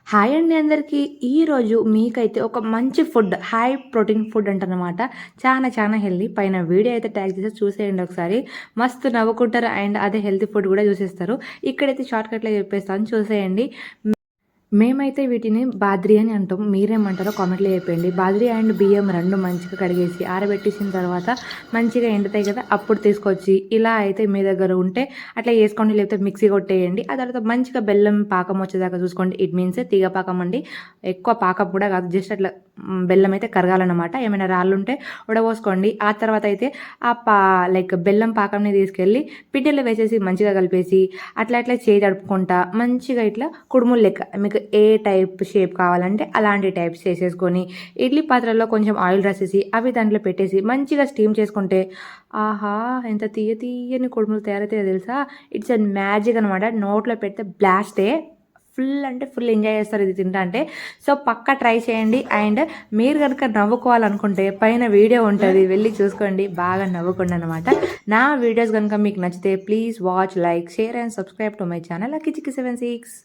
Hi అండి అందరికీ. ఈరోజు మీకైతే ఒక మంచి ఫుడ్, హై ప్రోటీన్ ఫుడ్ అంటనమాట. చాలా హెల్తీ. పైన వీడియో అయితే ట్యాగ్ చేసి చూసేయండి ఒకసారి. మస్తు నవ్వుకుంటారు అండ్ అదే హెల్తీ ఫుడ్ కూడా చూసేస్తారు. ఇక్కడైతే షార్ట్కట్లో చెప్పేస్తాను, చూసేయండి. మేమైతే వీటిని బాద్రి అని అంటాం. మీరేమంటారో కామెంట్లో చెప్పండి. బాద్రి అండ్ బియ్యం రెండు మంచిగా కడిగేసి ఆరబెట్టేసిన తర్వాత మంచిగా ఎండుతాయి కదా, అప్పుడు తీసుకొచ్చి ఇలా అయితే మీ దగ్గర ఉంటే అట్లా వేసుకోండి, లేకపోతే మిక్సీ కొట్టేయండి. ఆ తర్వాత మంచిగా బెల్లం పాకం వచ్చేదాకా చూసుకోండి. ఇట్ మీన్స్ తీగ పాకం అండి, ఎక్కువ పాకం కూడా కాదు, జస్ట్ అట్లా బెల్లం అయితే కరగాలన్నమాట. ఏమైనా రాళ్ళు ఉంటే ఉడబోసుకోండి. ఆ తర్వాత అయితే లైక్ బెల్లం పాకంని తీసుకెళ్ళి పిట్టెల్లో వేసేసి మంచిగా కలిపేసి అట్లా చేయి తడుపుకుంటా మంచిగా ఇట్లా కుడుములు లెక్క మీకు ఏ టైప్ షేప్ కావాలంటే అలాంటి టైప్స్ చేసేసుకొని ఇడ్లీ పాత్రలో కొంచెం ఆయిల్ రాసేసి అవి దాంట్లో పెట్టేసి మంచిగా స్టీమ్ చేసుకుంటే ఆహా, ఎంత తీయని కుడుములు తయారైతే తెలుసా. ఇట్స్ అ మ్యాజిక్ అనమాట. నోట్లో పెడితే బ్లాస్టే. ఫుల్ అంటే ఫుల్ ఎంజాయ్ చేస్తారు ఇది తింటా అంటే. సో పక్కా ట్రై చేయండి. అండ్ మీరు కనుక నవ్వుకోవాలనుకుంటే పైన వీడియో ఉంటుంది, వెళ్ళి చూసుకోండి, బాగా నవ్వుకోండి అనమాట. నా వీడియోస్ కనుక మీకు నచ్చితే please watch, like, share and subscribe to my channel Lucky Chicky 76.